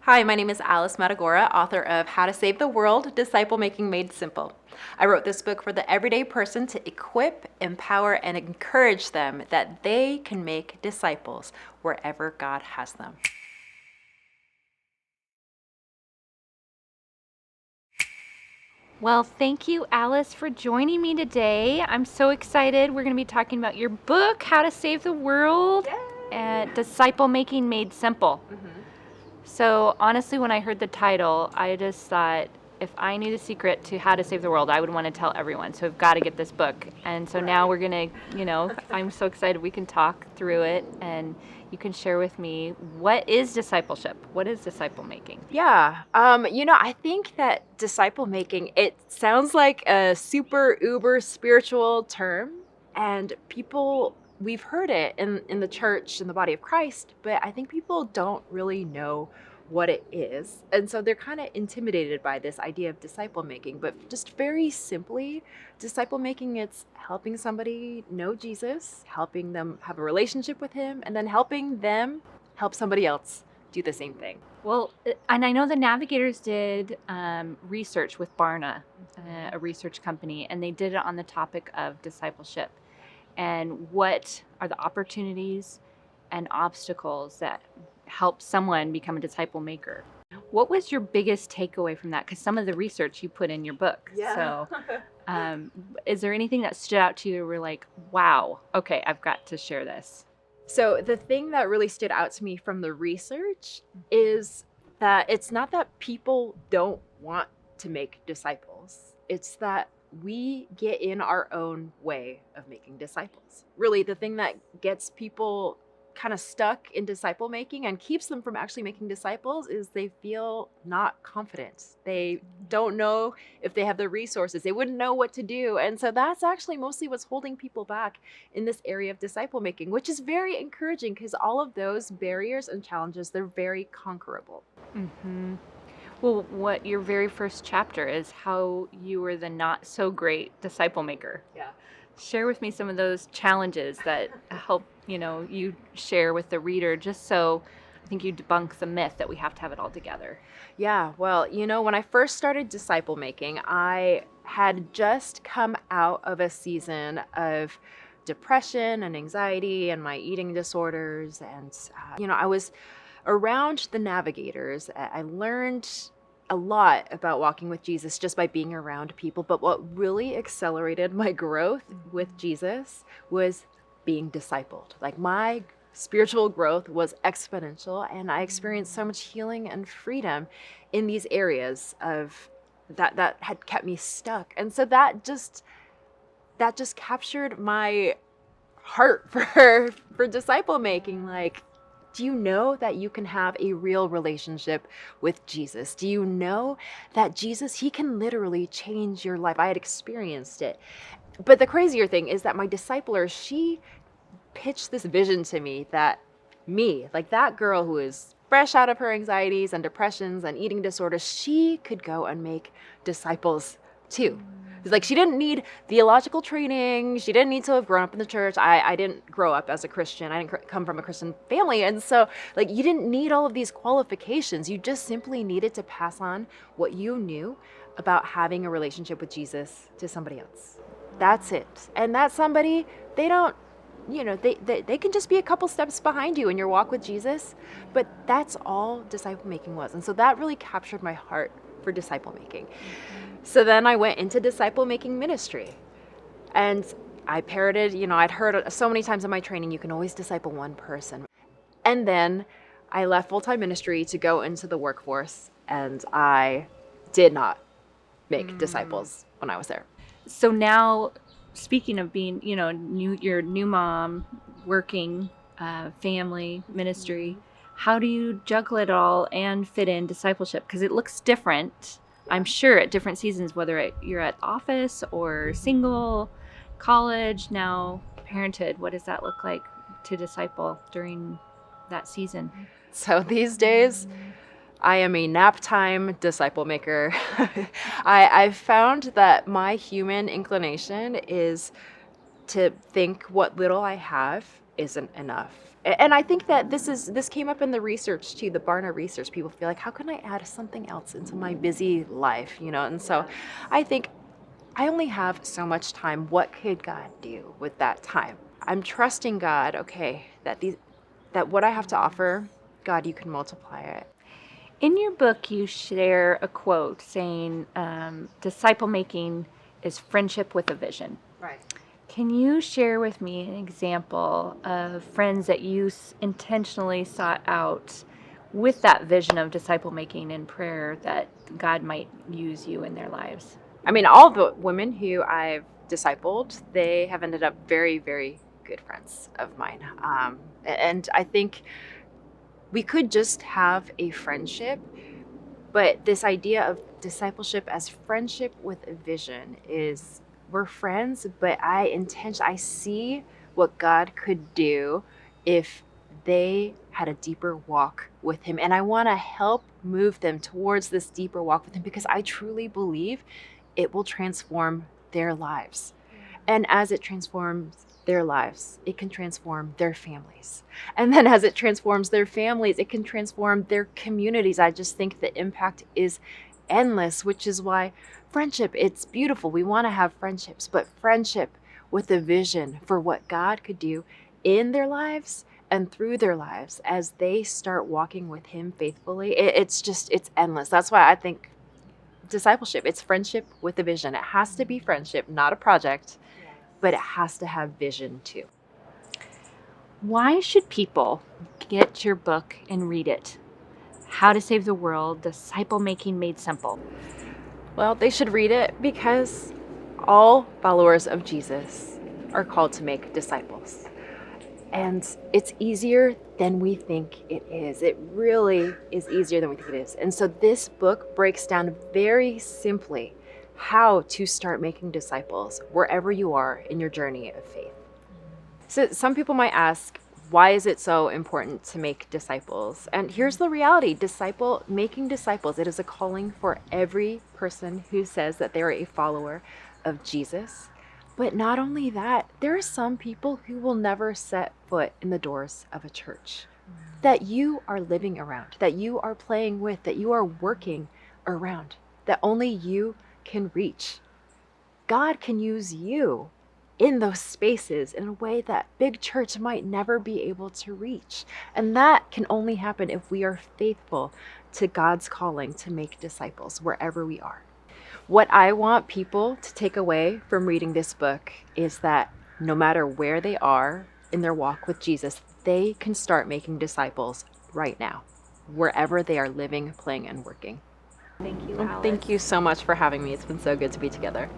Hi, my name is Alice Matagora, author of How to Save the World, Disciplemaking Made Simple. I wrote this book for the everyday person to equip, empower, and encourage them that they can make disciples wherever God has them. Well, thank you, Alice, for joining me today. I'm so excited. We're going to be talking about your book, How to Save the World, at Disciplemaking Made Simple. So honestly, when I heard the title, I just thought, if I knew the secret to how to save the world, I would want to tell everyone. So I've got to get this book. And so now we're going to, I'm so excited we can talk through it and you can share with me, what is discipleship? What is disciple making? Yeah, I think that disciple making, it sounds like a super uber spiritual term, and we've heard it in the church, in the body of Christ, but I think people don't really know what it is. And so they're kind of intimidated by this idea of disciple making. But just very simply, disciple making, it's helping somebody know Jesus, helping them have a relationship with him, and then helping them help somebody else do the same thing. Well, and I know the Navigators did research with Barna, a research company, and they did it on the topic of discipleship and what are the opportunities and obstacles that help someone become a disciple maker. What was your biggest takeaway from that? Because some of the research you put in your book. Yeah. So is there anything that stood out to you where like, wow, okay, I've got to share this? So the thing that really stood out to me from the research is that it's not that people don't want to make disciples. It's that we get in our own way of making disciples. Really, the thing that gets people kind of stuck in disciple making and keeps them from actually making disciples is they feel not confident. They don't know if they have the resources. They wouldn't know what to do. And so that's actually mostly what's holding people back in this area of disciple making, which is very encouraging because all of those barriers and challenges, they're very conquerable. Mm-hmm. Well, what your very first chapter is how you were the not so great disciple maker. Yeah. Share with me some of those challenges that help, you share with the reader, just so I think you debunk the myth that we have to have it all together. Yeah, well, when I first started disciple making, I had just come out of a season of depression and anxiety and my eating disorders. And, I was around the Navigators. I learned a lot about walking with Jesus just by being around people. But what really accelerated my growth with Jesus was being discipled. Like my spiritual growth was exponential, and I experienced so much healing and freedom in these areas of that had kept me stuck. And so that just captured my heart for disciple making. Like, do you know that you can have a real relationship with Jesus? Do you know that Jesus, he can literally change your life? I had experienced it. But the crazier thing is that my discipler, she pitched this vision to me that like that girl who is fresh out of her anxieties and depressions and eating disorders, she could go and make disciples too. It's like she didn't need theological training. She didn't need to have grown up in the church. I didn't grow up as a Christian. I didn't come from a Christian family. And so like you didn't need all of these qualifications. You just simply needed to pass on what you knew about having a relationship with Jesus to somebody else. That's it. And that somebody, they don't, they can just be a couple steps behind you in your walk with Jesus, but that's all disciple making was. And so that really captured my heart for disciple making. So then I went into disciple making ministry, and I parroted, I'd heard so many times in my training, you can always disciple one person. And then I left full-time ministry to go into the workforce, and I did not make disciples when I was there. So now, speaking of being, you're a new mom, working, family, ministry, how do you juggle it all and fit in discipleship? Because it looks different, I'm sure, at different seasons, whether you're at office or single, college, now parenthood. What does that look like to disciple during that season? So these days, I am a nap time disciple maker. I've found that my human inclination is to think what little I have isn't enough. And I think that this came up in the research too, the Barna research. People feel like, how can I add something else into my busy life, And so I think I only have so much time. What could God do with that time? I'm trusting God, okay, that what I have to offer, God, you can multiply it. In your book, you share a quote saying, disciple making is friendship with a vision. Right. Can you share with me an example of friends that you intentionally sought out with that vision of disciple making and prayer that God might use you in their lives? I mean, all the women who I've discipled, they have ended up very, very good friends of mine. And I think we could just have a friendship, but this idea of discipleship as friendship with a vision is we're friends, but I see what God could do if they had a deeper walk with him. And I want to help move them towards this deeper walk with him because I truly believe it will transform their lives. And as it transforms their lives, it can transform their families. And then as it transforms their families, it can transform their communities. I just think the impact is endless, which is why friendship, it's beautiful. We want to have friendships, but friendship with a vision for what God could do in their lives and through their lives as they start walking with him faithfully, it's endless. That's why I think discipleship, it's friendship with a vision. It has to be friendship, not a project, but it has to have vision too. Why should people get your book and read it? How to Save the World, Disciple Making Made Simple. Well, they should read it because all followers of Jesus are called to make disciples. And it's easier than we think it is. It really is easier than we think it is. And so this book breaks down very simply how to start making disciples wherever you are in your journey of faith. So some people might ask, why is it so important to make disciples? And here's the reality. Making disciples, it is a calling for every person who says that they are a follower of Jesus. But not only that, there are some people who will never set foot in the doors of a church that you are living around, that you are playing with, that you are working around, that only you can reach. God can use you in those spaces in a way that big church might never be able to reach. And that can only happen if we are faithful to God's calling to make disciples wherever we are. What I want people to take away from reading this book is that no matter where they are in their walk with Jesus, they can start making disciples right now, wherever they are living, playing, and working. Thank you, Alice. Thank you so much for having me. It's been so good to be together.